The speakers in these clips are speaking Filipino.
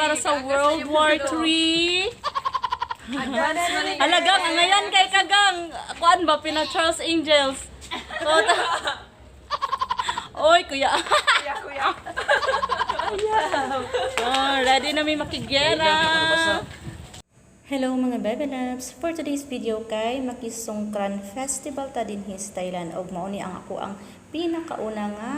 para sa World War III. Alagang, ngayon kay Kagang. Kuan ba, pina Charles Angels. Oy, kuya. Kuya. Oh, ready na may makigera. Hello mga Bebe Loves! For today's video kay Makisongkran Festival ta dinhi sa Thailand og mao ni ang ako ang pinakauna nga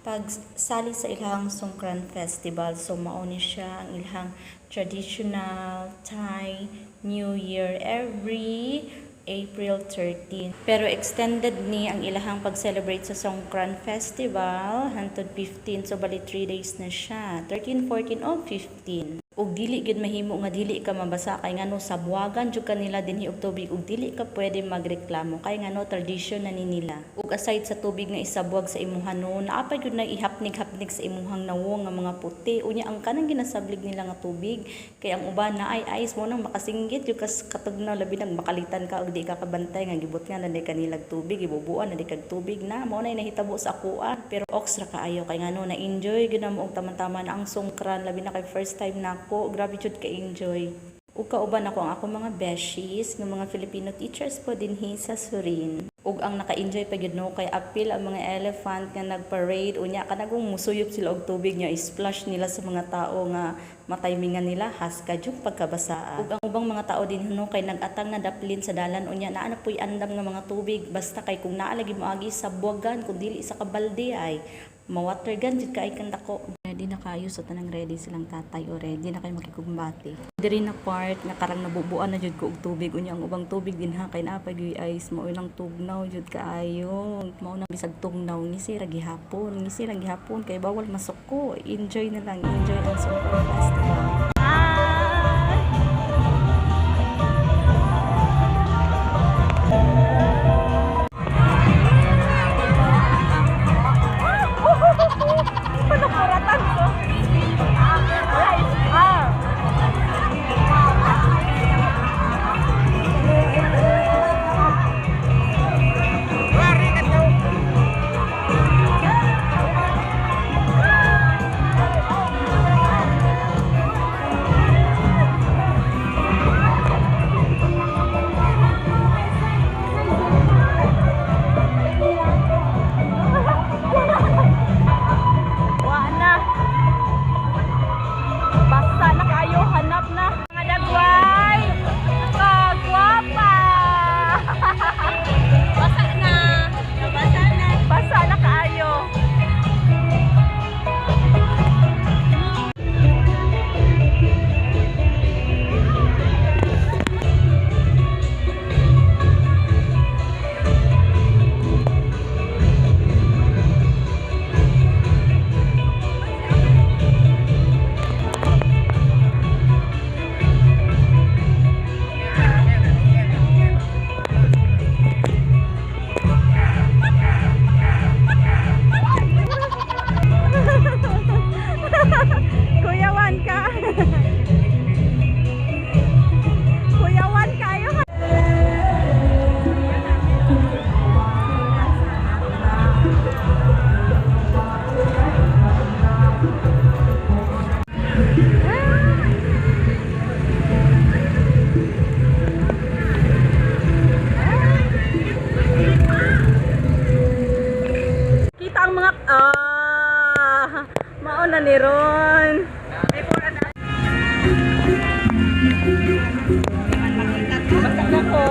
pagsali sa ilhang Songkran Festival. So mao ni siya ang ilhang traditional Thai New Year every April 13. Pero extended ni ang ilahang pag-celebrate sa Songkran Festival hangtod 15. So bali 3 days na siya. 13, 14 o 15. Ug dili gid mahimo nga dili ka mabasa kay ngano sa buwagan jud kanila dinhi og tubig ug dili ka pwede magreklamo kay ngano tradisyon na ni nila. Ug aside sa tubig nga isabuwag sa imuhan no, naapay gud na ihapnig-hapnig sa imuhang nawong nga mga puti. Unya ang kanang ginasablig nila nga tubig kay ang uban na ay ice mo nang makasinggit jud kas katugnaw labi nang makalitan ka og di ka kabantay nga gibot nga na kanilag tubig ibubuan na di kag tubig na mao nay nahitabo sa akuan. Pero ox ra kaayo kay ngano na enjoy gid na mo og taman-taman ang Songkran labi na kay first time na ko, grabe jud ka enjoy. Ug kauban ako ang ako mga beshies ng mga Filipino teachers po dinhi sa Surin. Ug ang naka-enjoy pa gyud no kay apil ang mga elephant nga nagparade unya kanagong musuyop sila og tubig nya splash nila sa mga tao nga mataymingan nila haska jud pagkabasa. Ug ang ubang mga tao din no kay nagatang na daplin sa dalan unya naa na puy andam nga mga tubig basta kay kung naa lagi moagi sa buwagan kung dili sa kabalde ay mawater gun jud kay kang dako. Ready na kayo sa tanang ready silang tatay o ready na kayo makikumbati. Diri na part nga karang nabubuan na jud ko og tubig unya ang ubang tubig din ha kay naa pa gyud ice mao lang tugnaw jud kaayo. Mao nang bisag tugnaw ngisi ra gihapon kay bawal masuko. Enjoy na lang, enjoy ang Songkran Festival. Mauna ni Ron. Basta na ko.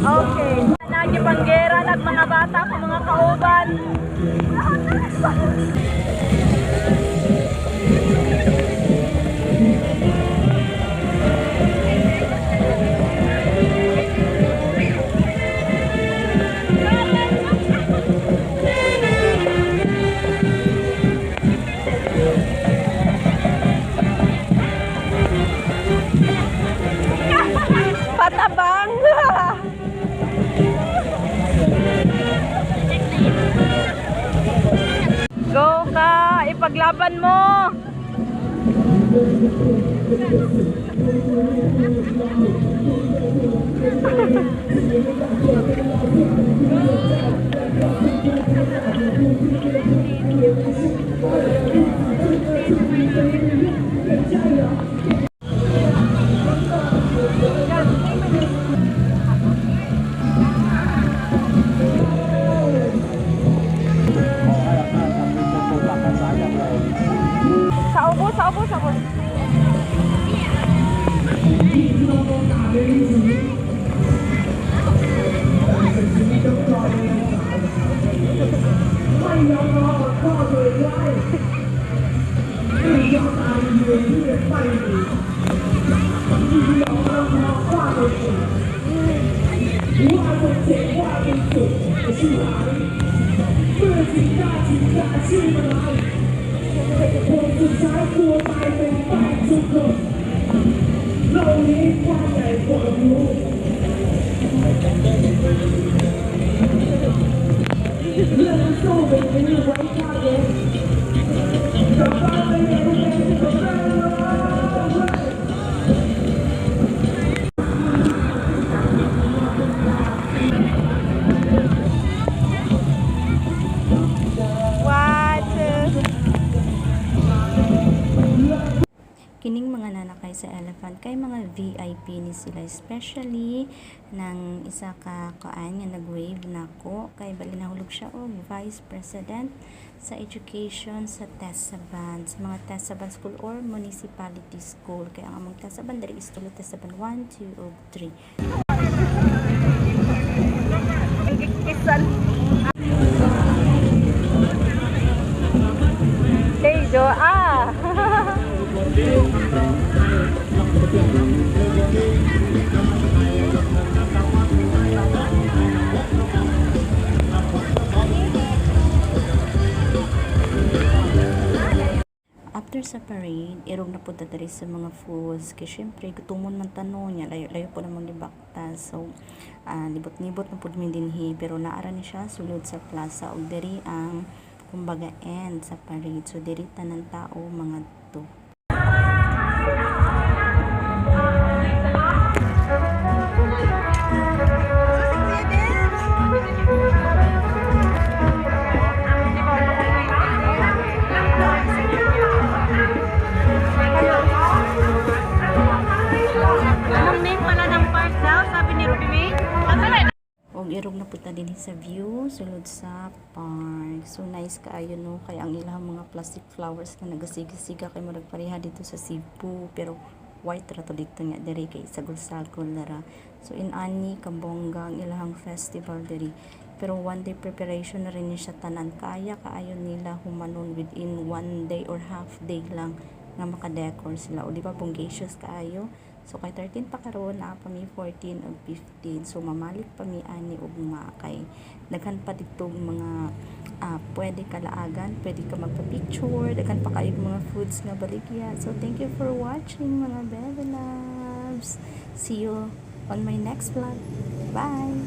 Okay. Nagibanggera ng mga bata ko mga kauban. tabang. Go ka, ipaglaban mo. Sa ubo, sa ubo, sa ubo. Kining mga nanakay sa elephant kay mga VIP ni sila, especially ng isa ka kaan nga nag-wave nako kay bali nahulog siya og Vice President sa education sa Tesaban, sa mga Tesaban School or Municipality School. Kaya ang among Tesaban diri is tulo Tesaban 1, 2 ug 3. Hey, Jo, After sa parade, irog na po diri sa mga foods. Kaya syempre, gutumon man tanong niya, layo-layo po namang libakta. So, libot-libot na po min dinhi. Pero naara ni siya sulod sa plaza. O diri ang, kumbaga, end sa parade. So, diri tanan tao, mga to. Irog na puta din sa view sulod sa park. So nice kaayo no, kay ang ilang mga plastic flowers na nagasiga-siga kay murag pareha dito sa Cebu, pero white ra to dito nga diri kay sagol-sagol lara. So in ani kambongga ang ilang festival diri, pero one day preparation na rin ni siya tanan, kaya kaayo nila humanon within one day or half day lang nga maka-decor sila. O di ba bongacious kaayo. So, kay 13 pa karon na pa mi 14 o 15. So, mamalik pa mi ani og makay. Daghan pa dito mga pwede kalaagan, pwede ka magpa-picture, daghan pa kayo mga foods nga baligya. So, thank you for watching mga Bebe Loves. See you on my next vlog. Bye!